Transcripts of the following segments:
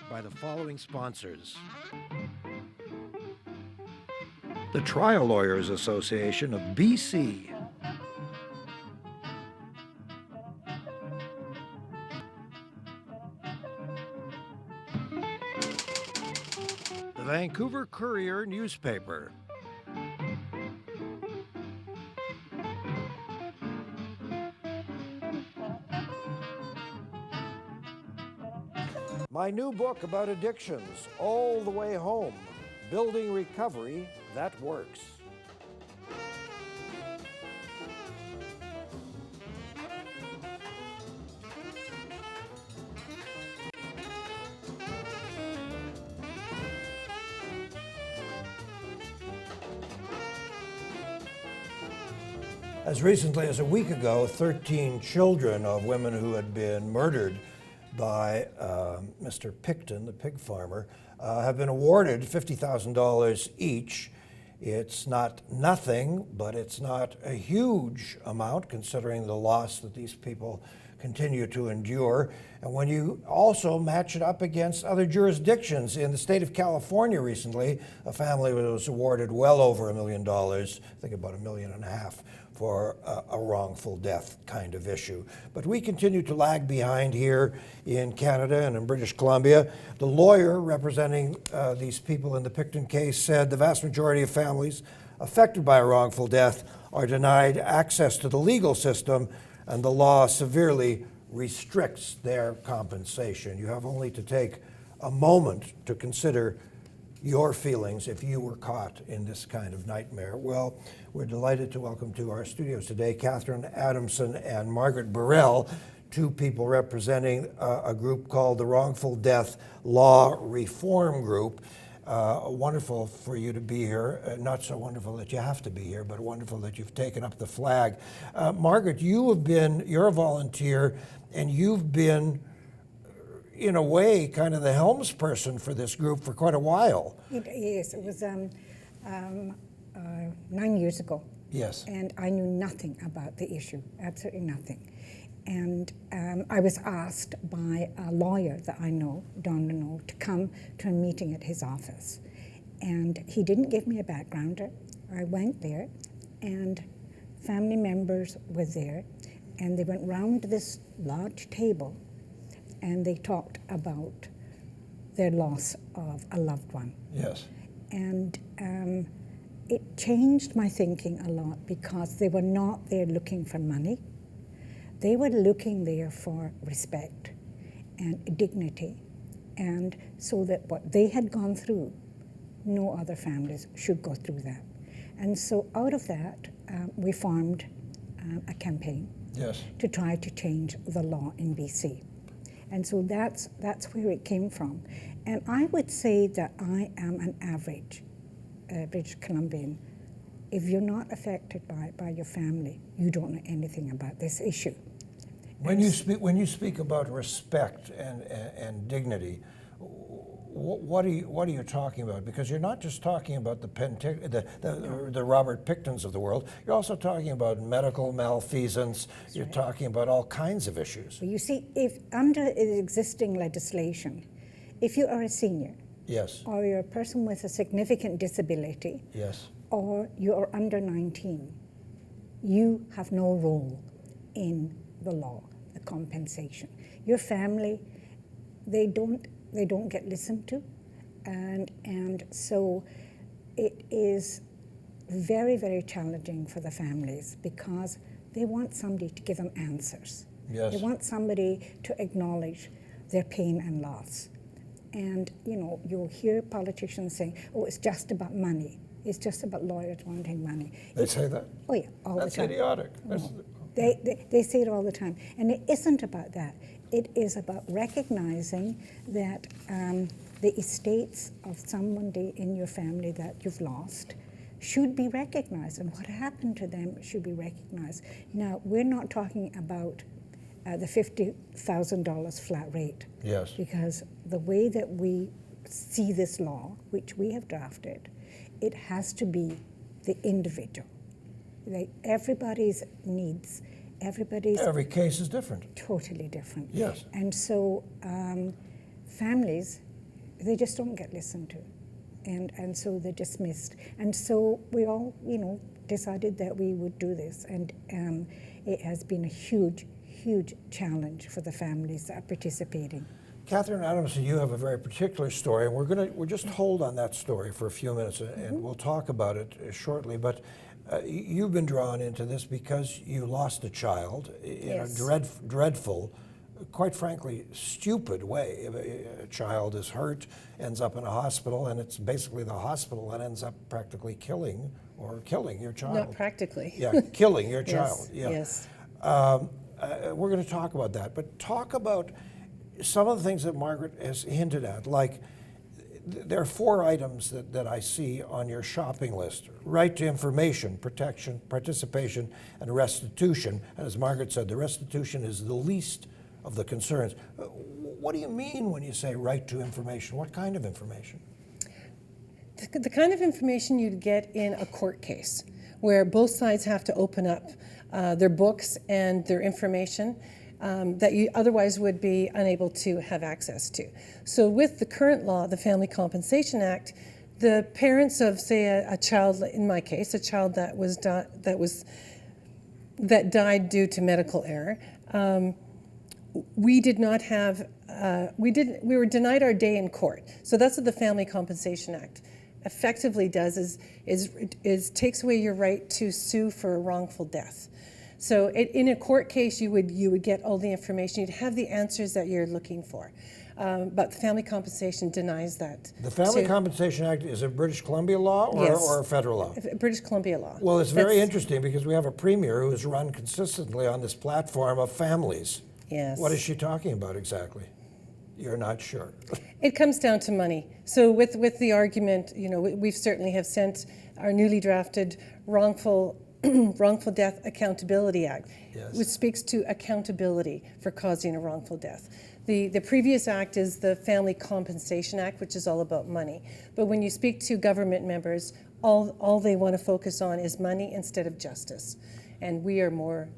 by the following sponsors: the Trial Lawyers Association of BC, the Vancouver Courier newspaper, my new book about addictions, All the Way Home, Building Recovery That Works. As recently as a week ago, 13 children of women who had been murdered by Mr. Picton, the pig farmer, have been awarded $50,000 each. It's not nothing, but it's not a huge amount considering the loss that these people continue to endure. And when you also match it up against other jurisdictions, in the state of California recently, a family was awarded well over $1 million, I think about $1.5 million, for a wrongful death kind of issue. But we continue to lag behind here in Canada and in British Columbia. The lawyer representing these people in the Picton case said the vast majority of families affected by a wrongful death are denied access to the legal system, and the law severely restricts their compensation. You have only to take a moment to consider your feelings if you were caught in this kind of nightmare. Well, we're delighted to welcome to our studios today Catherine Adamson and Margaret Birrell, two people representing a group called the Wrongful Death Law Reform Group. Wonderful for you to be here. Not so wonderful that you have to be here, but wonderful that you've taken up the flag. Margaret, you're a volunteer, and you've been, in a way, kind of the helmsperson for this group for quite a while. Yes, it was 9 years ago. Yes. And I knew nothing about the issue, absolutely nothing. And I was asked by a lawyer that I know, Don Renault, to come to a meeting at his office. And he didn't give me a backgrounder. I went there, and family members were there, and they went round this large table, and they talked about their loss of a loved one. Yes. And it changed my thinking a lot, because they were not there looking for money. They were looking there for respect and dignity, and so that what they had gone through, no other families should go through that. And so out of that, we formed a campaign. Yes. To try to change the law in BC. And so that's where it came from. And I would say that I am an average British Columbian. If you're not affected by your family, you don't know anything about this issue. When you speak about respect and dignity, what are you talking about? Because you're not just talking about the Robert Pictons of the world. You're also talking about medical malfeasance. That's you're right. Talking about all kinds of issues. Well, you see, if under existing legislation, if you are a senior, yes, or you're a person with a significant disability, yes, or you are under 19, you have no role in the law, the compensation. Your family, they don't get listened to, and so it is very, very challenging for the families, because they want somebody to give them answers. Yes. They want somebody to acknowledge their pain and loss. And you'll hear politicians saying, "Oh, it's just about money. It's just about lawyers wanting money." They say that? Oh yeah, all the time. That's idiotic. No. They say it all the time. And it isn't about that. It is about recognizing that the estates of somebody in your family that you've lost should be recognized, and what happened to them should be recognized. Now, we're not talking about the $50,000 flat rate. Yes. Because the way that we see this law, which we have drafted, it has to be the individual. Everybody's needs, every case is different. Totally different. Yes. And so families they just don't get listened to. And so they're dismissed. And so we all, decided that we would do this. And it has been a huge, huge challenge for the families that are participating. Catherine Adamson, you have a very particular story, and we're just hold on that story for a few minutes, and we'll talk about it shortly. But you've been drawn into this because you lost a child in Yes. a dreadful, quite frankly, stupid way. A child is hurt, ends up in a hospital, and it's basically the hospital that ends up practically killing your child. Not practically. Yeah, killing your Yes, child. Yeah. yes. We're going to talk about that, but talk about some of the things that Margaret has hinted at, like there are 4 items that I see on your shopping list: right to information, protection, participation, and restitution. And as Margaret said, the restitution is the least of the concerns. What do you mean when you say right to information? What kind of information? The kind of information you'd get in a court case, where both sides have to open up their books and their information that you otherwise would be unable to have access to. So with the current law, the Family Compensation Act, the parents of, say, a child, in my case, a child that died due to medical error, we did not have, we were denied our day in court. So that's what the Family Compensation Act effectively does, is takes away your right to sue for a wrongful death. So in a court case, you would get all the information, you'd have the answers that you're looking for. But the Family Compensation denies that. The Family Compensation Act is a British Columbia law or a federal law? British Columbia law. Well, it's very interesting because we have a premier who has run consistently on this platform of families. Yes. What is she talking about exactly? You're not sure. It comes down to money. So with the argument, we certainly have sent our newly drafted wrongful Death Accountability Act, Yes. which speaks to accountability for causing a wrongful death. The previous act is the Family Compensation Act, which is all about money. But when you speak to government members, all they want to focus on is money instead of justice. And we are more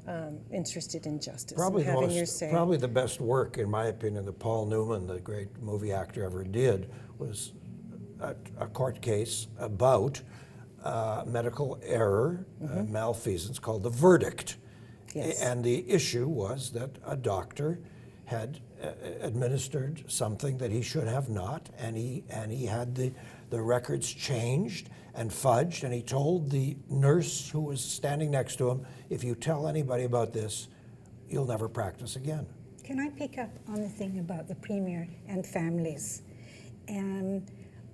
interested in justice. Probably and having your say. probably the best work, in my opinion, that Paul Newman, the great movie actor, ever did was a court case about medical error, malfeasance, called The Verdict. Yes. And the issue was that a doctor had administered something that he should have not, and he had the records changed and fudged, and he told the nurse who was standing next to him, if you tell anybody about this, you'll never practice again. Can I pick up on the thing about the Premier and families?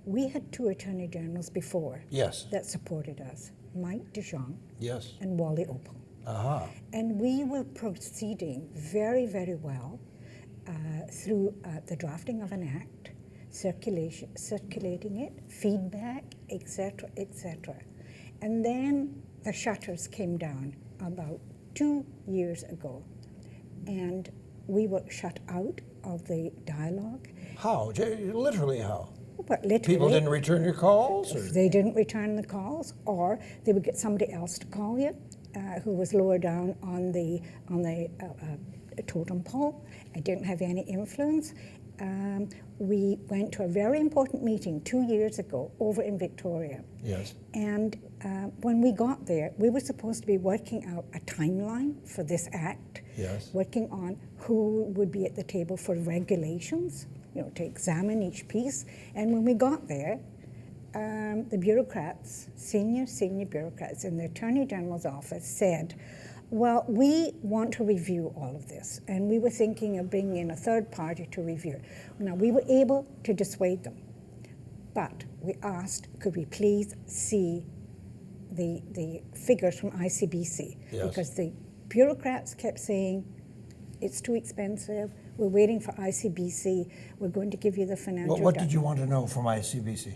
We had 2 Attorney Generals before Yes. that supported us, Mike DeJong Yes. and Wally Opal. Aha. And we were proceeding very, very well through the drafting of an act, circulating it, feedback, etc., etc. And then the shutters came down about 2 years ago, and we were shut out of the dialogue. How? Literally how? But literally, People didn't return your calls? Or? they didn't return the calls, or they would get somebody else to call you who was lower down on the totem pole and didn't have any influence. We went to a very important meeting 2 years ago over in Victoria. Yes. And when we got there, we were supposed to be working out a timeline for this act, Yes. working on who would be at the table for regulations, to examine each piece. And when we got there, the bureaucrats, senior bureaucrats in the Attorney General's office said, well, we want to review all of this. And we were thinking of bringing in a third party to review. Now, we were able to dissuade them. But we asked, could we please see the figures from ICBC? Yes. Because the bureaucrats kept saying, it's too expensive, we're waiting for ICBC, we're going to give you the financial What did you want to know from ICBC?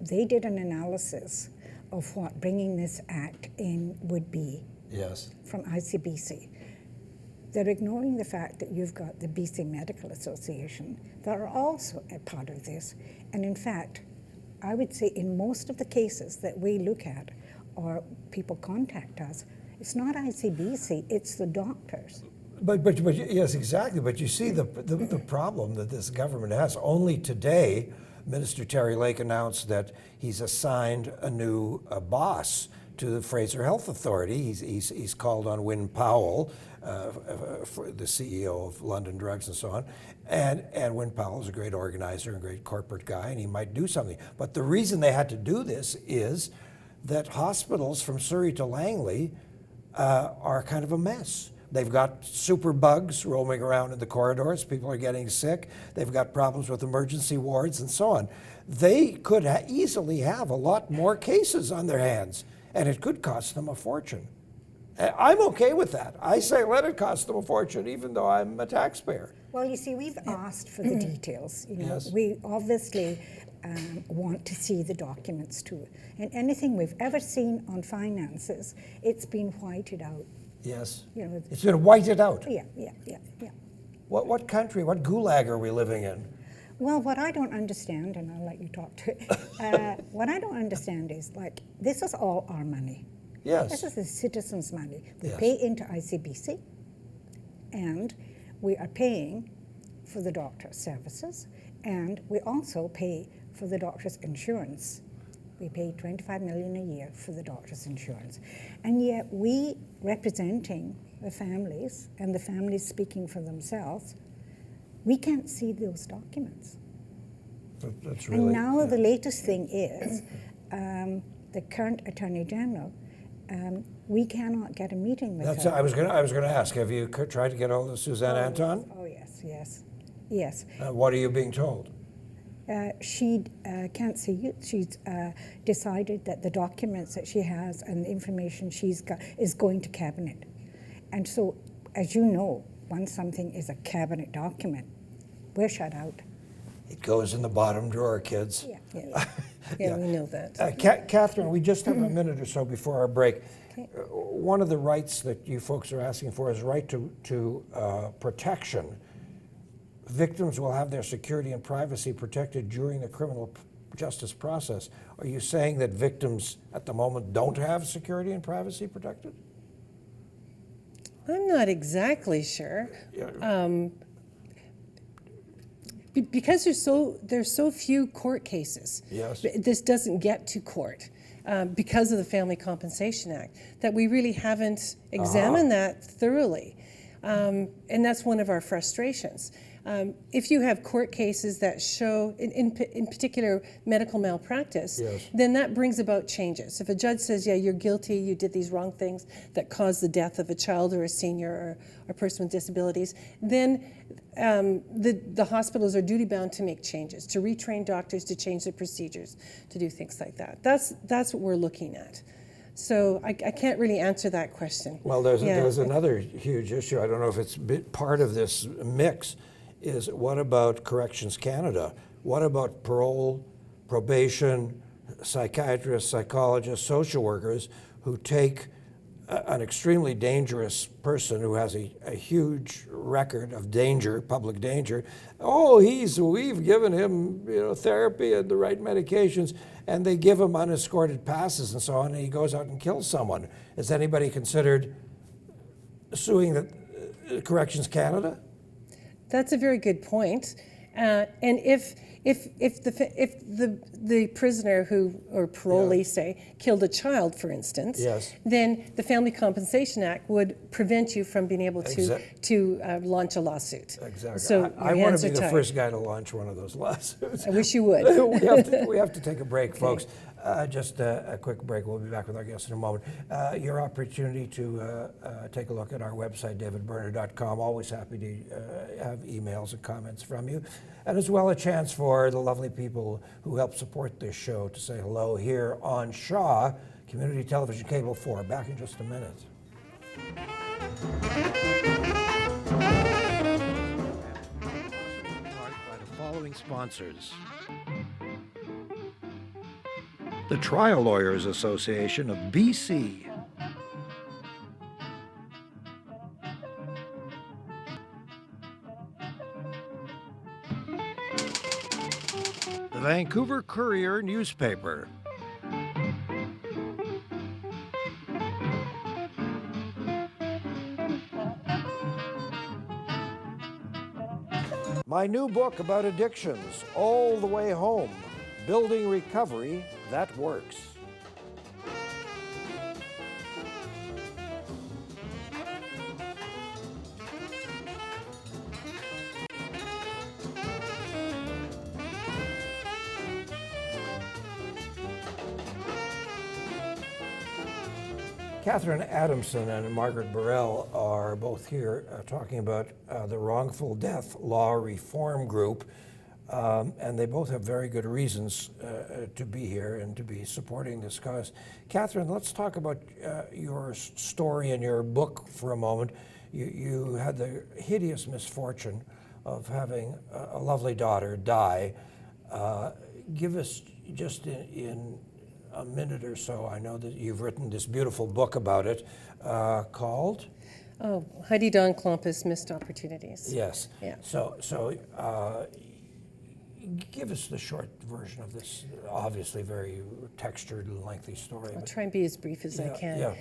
They did an analysis of what bringing this act in would be. Yes. From ICBC. They're ignoring the fact that you've got the BC Medical Association that are also a part of this. And in fact, I would say in most of the cases that we look at or people contact us, it's not ICBC, it's the doctors. But yes, exactly. But you see the problem that this government has. Only today, Minister Terry Lake announced that he's assigned a new boss to the Fraser Health Authority. He's called on Wynne Powell, for the CEO of London Drugs and so on. And Wynne Powell is a great organizer and great corporate guy, and he might do something. But the reason they had to do this is that hospitals from Surrey to Langley are kind of a mess. They've got super bugs roaming around in the corridors. People are getting sick. They've got problems with emergency wards and so on. They could easily have a lot more cases on their hands, and it could cost them a fortune. I'm okay with that. I say let it cost them a fortune, even though I'm a taxpayer. Well, you see, we've asked for the details. You know, Yes. we obviously want to see the documents too. And anything we've ever seen on finances, it's been whited out. Yes. You know, It's been whited out. yeah. What country, what gulag are we living in? Well, what I don't understand, and I'll let you talk to it, what I don't understand is, like, this is all our money. Yes. This is the citizens' money. We Yes. pay into ICBC, and we are paying for the doctor's services, and we also pay for the doctor's insurance. We pay $25 million a year for the doctor's insurance. And yet we, representing the families, and the families speaking for themselves, we can't see those documents. That's really, And now yeah. the latest thing is, the current Attorney General, we cannot get a meeting with That's, her. I was going to ask, have you tried to get hold of Suzanne Anton? Oh, yes. What are you being told? She can't see it. She's decided that the documents that she has and the information she's got is going to cabinet. And so, as you know, once something is a cabinet document, we're shut out. It goes in the bottom drawer, kids. Yeah, we know that. Catherine, we just have a minute or so before our break. One of the rights that you folks are asking for is right to protection. Victims will have their security and privacy protected during the criminal justice process. Are you saying that victims at the moment don't have security and privacy protected? I'm not exactly sure. Yeah. Because there's so few court cases. Yes. This doesn't get to court because of the Family Compensation Act, that we really haven't examined that thoroughly. And that's one of our frustrations. If you have court cases that show, in particular, medical malpractice, Yes. then that brings about changes. If a judge says, yeah, you're guilty, you did these wrong things that caused the death of a child or a senior or a person with disabilities, then the hospitals are duty-bound to make changes, to retrain doctors, to change their procedures, to do things like that. That's what we're looking at. So I can't really answer that question. Well, there's another huge issue. I don't know if it's part of this mix. Is what about Corrections Canada? What about parole, probation, psychiatrists, psychologists, social workers who take an extremely dangerous person who has a huge record of danger, public danger? Oh, we've given him therapy and the right medications, and they give him unescorted passes and so on, and he goes out and kills someone. Has anybody considered suing the Corrections Canada? That's a very good point. And if the prisoner or parolee, say, killed a child, for instance, Yes. then the Family Compensation Act would prevent you from being able to launch a lawsuit. Exactly. So I want to be the first guy to launch one of those lawsuits. I wish you would. we have to take a break, folks. Just a quick break. We'll be back with our guests in a moment. Your opportunity to take a look at our website, davidberner.com. Always happy to have emails and comments from you. And as well a chance for the lovely people who help support this show to say hello here on Shaw, Community Television Cable 4. Back in just a minute. By the following sponsors. The Trial Lawyers Association of BC. The Vancouver Courier newspaper. My new book about addictions, All the Way Home, Building Recovery That Works. Catherine Adamson and Margaret Birrell are both here talking about the Wrongful Death Law Reform Group, and they both have very good reasons to be here and to be supporting this cause. Catherine, let's talk about your story and your book for a moment. You had the hideous misfortune of having a lovely daughter die. Give us just in a minute or so, I know that you've written this beautiful book about it called? Oh, Heidi Dawn Klompus, Missed Opportunities. Yes. Yeah. So give us the short version of this obviously very textured and lengthy story. I'll try and be as brief as I can.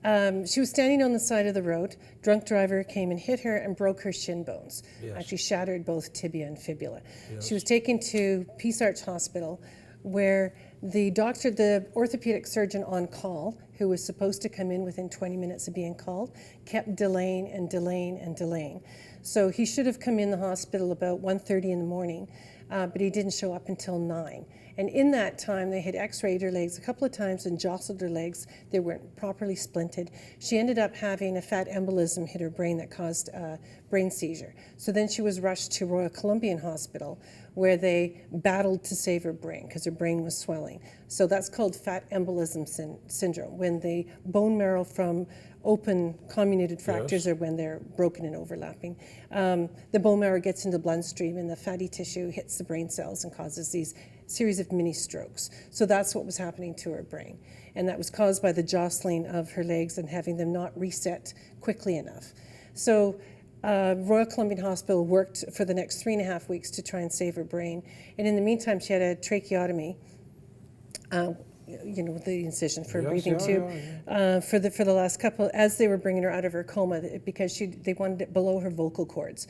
Yeah. She was standing on the side of the road. Drunk driver came and hit her and broke her shin bones. Yes. Actually shattered both tibia and fibula. Yes. She was taken to Peace Arch Hospital, where the doctor, the orthopedic surgeon on call, who was supposed to come in within 20 minutes of being called, kept delaying and delaying and delaying. So he should have come in the hospital about 1:30 in the morning, but he didn't show up until 9. And in that time, they had x-rayed her legs a couple of times and jostled her legs. They weren't properly splinted. She ended up having a fat embolism hit her brain that caused a brain seizure. So then she was rushed to Royal Columbian Hospital, where they battled to save her brain because her brain was swelling. So that's called fat embolism syndrome, when the bone marrow from open comminuted fractures, Yes. or when they're broken and overlapping, the bone marrow gets into the bloodstream and the fatty tissue hits the brain cells and causes these series of mini strokes. So that's what was happening to her brain. And that was caused by the jostling of her legs and having them not reset quickly enough. So Royal Columbian Hospital worked for the next 3.5 weeks to try and save her brain. And in the meantime, she had a tracheotomy, the incision for a Yes, breathing yeah, tube, yeah. for the last couple, as they were bringing her out of her coma, because they wanted it below her vocal cords,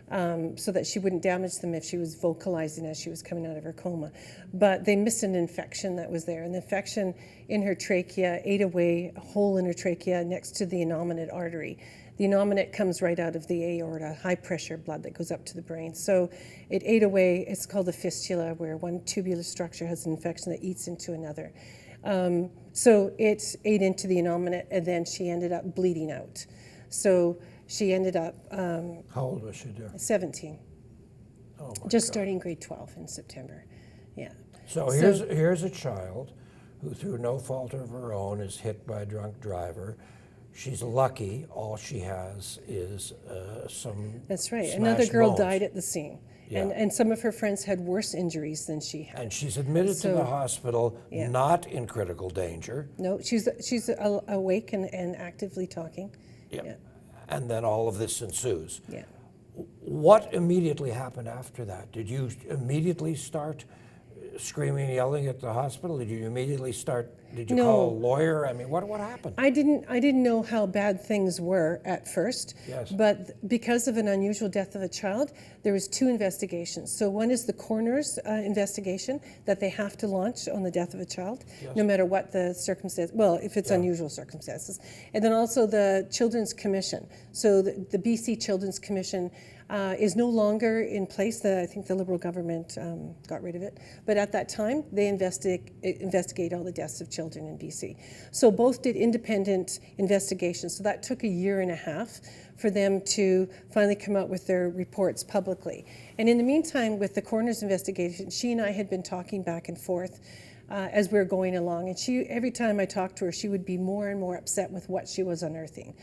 so that she wouldn't damage them if she was vocalizing as she was coming out of her coma. But they missed an infection that was there. And the infection in her trachea ate away a hole in her trachea next to the innominate artery. The innominate comes right out of the aorta, high pressure blood that goes up to the brain. So it ate away, it's called a fistula, where one tubular structure has an infection that eats into another. So it ate into the innominate, and then she ended up bleeding out. So she ended up How old was she, dear? 17, Oh my just God. starting grade 12 in September. Yeah. So here's a child who, through no fault of her own, is hit by a drunk driver. She's lucky. All she has is some That's right. smashed Another girl bones. died at the scene. Yeah. And some of her friends had worse injuries than she had. And she's admitted to So- the hospital, Yeah. not in critical danger. No, she's awake and actively talking. Yeah. Yeah. And then all of this ensues. Yeah. What immediately happened after that? Did you immediately start screaming and yelling at the hospital? Did you immediately start, did you No. call a lawyer? I mean, what happened? I didn't know how bad things were at first. Yes. But because of an unusual death of a child, there was 2 investigations. So one is the coroner's investigation that they have to launch on the death of a child, Yes. no matter what the circumstance. Well, if it's unusual circumstances, and then also the Children's Commission. So the BC Children's Commission is no longer in place. I think the Liberal government got rid of it. But at that time, they investigate all the deaths of children in BC. So both did independent investigations. So that took 1.5 years for them to finally come out with their reports publicly. And in the meantime, with the coroner's investigation, she and I had been talking back and forth as we were going along. And every time I talked to her, she would be more and more upset with what she was unearthing.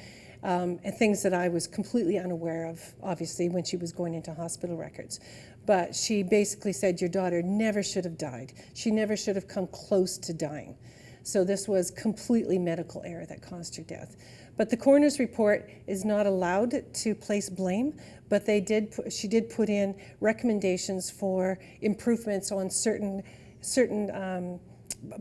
And things that I was completely unaware of, obviously, when she was going into hospital records. But she basically said, your daughter never should have died. She never should have come close to dying. So this was completely medical error that caused her death. But the coroner's report is not allowed to place blame, but she did put in recommendations for improvements on certain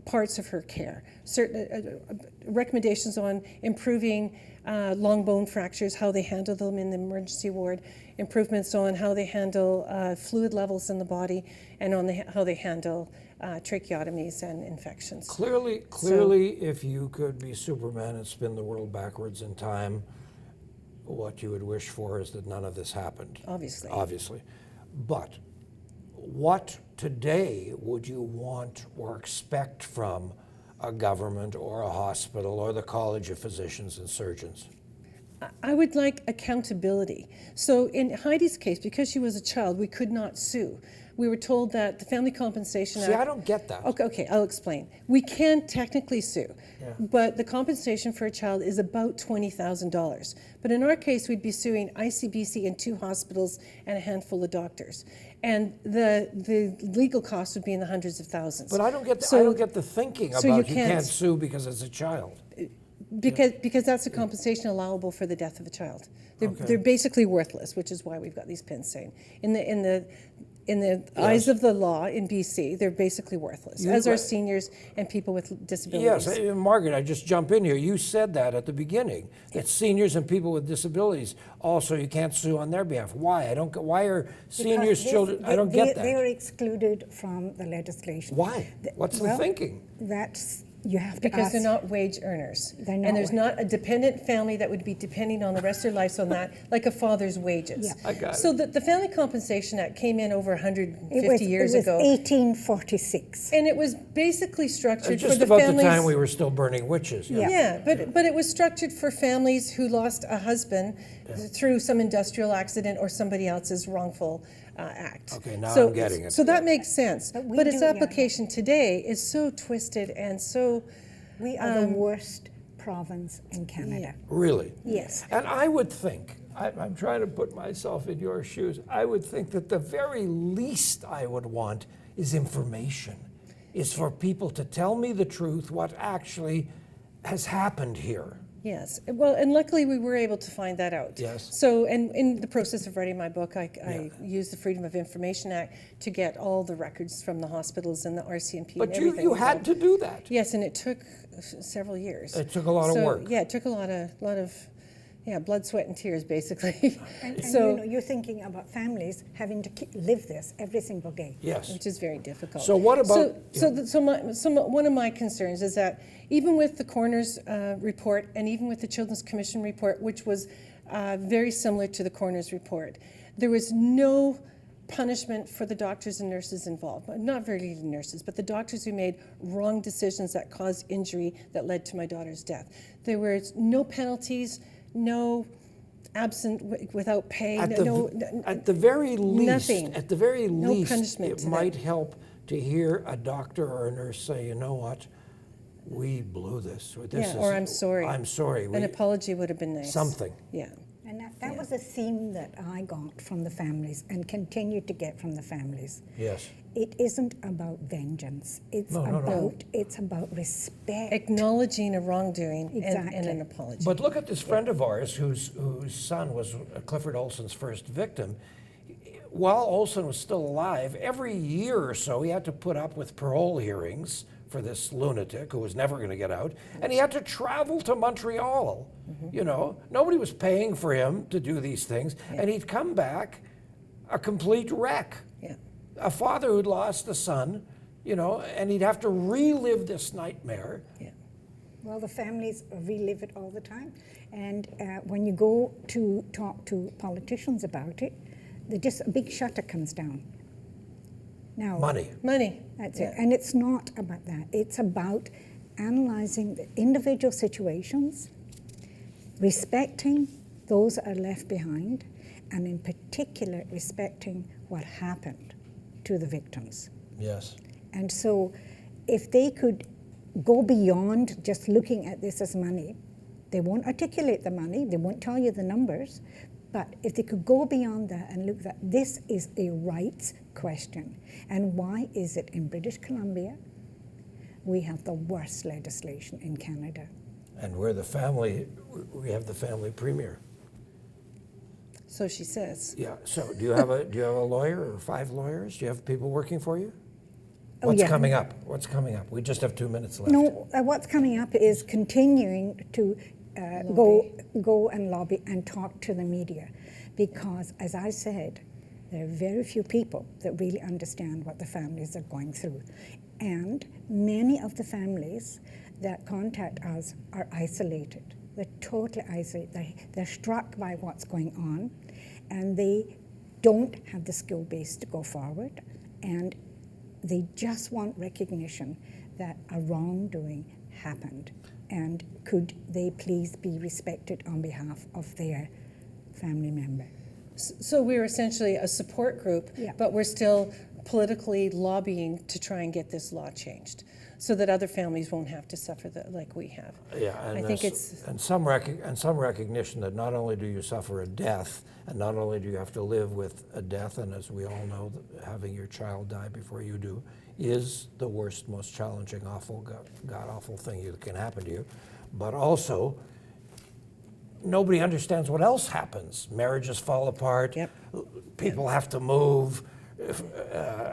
parts of her care. Certain recommendations on improving long bone fractures, how they handle them in the emergency ward, improvements on how they handle fluid levels in the body, and on how they handle tracheotomies and infections. Clearly, if you could be Superman and spin the world backwards in time, what you would wish for is that none of this happened. Obviously. But what today would you want or expect from a government or a hospital or the College of Physicians and Surgeons? I would like accountability. So in Heidi's case, because she was a child, we could not sue. We were told that the Family Compensation Act... See, I don't get that. Okay, I'll explain. We can technically sue, but the compensation for a child is about $20,000. But in our case, we'd be suing ICBC and 2 hospitals and a handful of doctors. And the legal cost would be in the hundreds of thousands. But I don't get the thinking about you can't sue because it's a child. Because that's the compensation allowable for the death of a child. They're basically worthless, which is why we've got these pins saying. In the eyes of the law in BC, they're basically worthless, as are seniors and people with disabilities. Yes, Margaret, I just jump in here. You said that at the beginning, that seniors and people with disabilities also you can't sue on their behalf. Why? Why are seniors children? I don't get that. They are excluded from the legislation. Why? What's the thinking? You have to because ask. they're not wage earners. And there's not a dependent family that would be depending on the rest of their lives on that, like a father's wages. Yeah. I got So it. the Family Compensation Act came in over 150 years ago. It was 1846. And it was basically structured Just for the about families. the time we were still burning witches. Yeah, but it was structured for families who lost a husband through some industrial accident or somebody else's wrongful act. Okay, now I'm getting it. So that makes sense. But its do, yeah. application today is so twisted and so... We are the worst province in Canada. Really? Yes. And I would think, I'm trying to put myself in your shoes, I would think that the very least I would want is information, is for people to tell me the truth, what actually has happened here. Yes. Well, and luckily we were able to find that out. Yes. So, and in the process of writing my book, I used the Freedom of Information Act to get all the records from the hospitals and the RCMP But and everything. you had to do that. Yes, and it took several years. It took a lot of work. Yeah, it took a lot of blood, sweat, and tears, basically. And So, you're thinking about families having to live this every single day. Yes. which is very difficult. So what about... One of my concerns is that even with the coroner's report and even with the Children's Commission report, which was very similar to the coroner's report, there was no punishment for the doctors and nurses involved. Not very the nurses, but the doctors who made wrong decisions that caused injury that led to my daughter's death. There were no penalties, no absent without pay, At the very least, nothing. At the very No least, punishment it to might them. help to hear a doctor or a nurse say, you know what, we blew this. or I'm sorry. I'm sorry. An apology would have been nice. Something. Yeah. And that was a theme that I got from the families and continue to get from the families. Yes. It isn't about vengeance. It's about respect. Acknowledging a wrongdoing and an Exactly. apology. But look at this friend of ours whose son was Clifford Olson's first victim. While Olson was still alive, every year or so he had to put up with parole hearings for this lunatic who was never going to get out, and he had to travel to Montreal. You know, nobody was paying for him to do these things, and he'd come back a complete wreck. Yeah. A father who'd lost a son, you know, and he'd have to relive this nightmare. Yeah. Well, the families relive it all the time. And when you go to talk to politicians about it, a big shutter comes down. Now, Money. That's it. And it's not about that. It's about analyzing the individual situations, respecting those that are left behind, and in particular, respecting what happened to the victims. Yes. And so if they could go beyond just looking at this as money, they won't articulate the money, they won't tell you the numbers, but if they could go beyond that and look at this is a rights question. And why is it in British Columbia we have the worst legislation in Canada? And we have the family premier. So she says. Yeah. So do you have a lawyer or 5 lawyers? Do you have people working for you? What's yeah. coming up? What's coming up? We just have 2 minutes left. No, what's coming up is continuing to go and lobby and talk to the media, because, as I said, there are very few people that really understand what the families are going through. And many of the families that contact us are isolated. They're totally isolated. They're struck by what's going on, and they don't have the skill base to go forward, and they just want recognition that a wrongdoing happened, and could they please be respected on behalf of their family member. So we're essentially a support group, Yeah. but we're still politically lobbying to try and get this law changed so that other families won't have to suffer like we have. Yeah, and I think it's and some recognition that not only do you suffer a death, and not only do you have to live with a death, and as we all know, having your child die before you do is the worst, most challenging, awful, god-awful thing that can happen to you, but also nobody understands what else happens. Marriages fall apart. Yep. People have to move.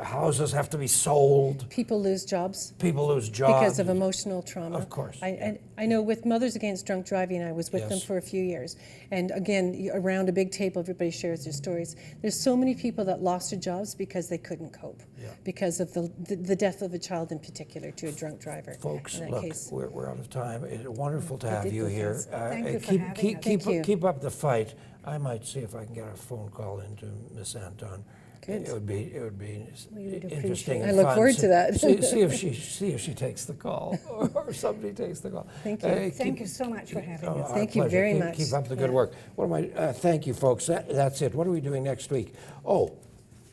Houses have to be sold. people lose jobs. People lose jobs. Because of emotional trauma. Of course. I know with Mothers Against Drunk Driving, I was with them Yes. for a few years. And again, around a big table, everybody shares their stories. There's so many people that lost their jobs because they couldn't cope, because of the death of a child in particular to a drunk driver. Folks, in that look, case. we're out of time. It's wonderful to have did you go here. fast. Thank you for keep, having keep, us. keep, Thank you. keep up the fight. I might see if I can get a phone call into Miss Anton. Good. It would be would interesting. appreciate and I look fun. forward to that. see if she takes the call, or somebody takes the call. Thank you. Thank you so much for having us. Our Thank you pleasure. very Keep- much. Keep up the good work. What am I? Thank you, folks. That's it. What are we doing next week? Oh,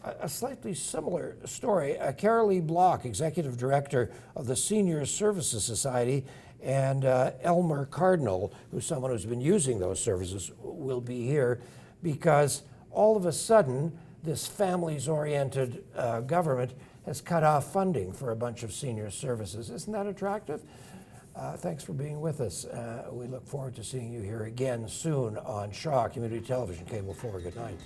a slightly similar story. Carolee Block, Executive Director of the Seniors Services Society, and Elmer Cardinal, who's someone who's been using those services, will be here because all of a sudden this families-oriented government has cut off funding for a bunch of senior services. Isn't that attractive? Thanks for being with us. We look forward to seeing you here again soon on Shaw Community Television, Cable 4. Good night.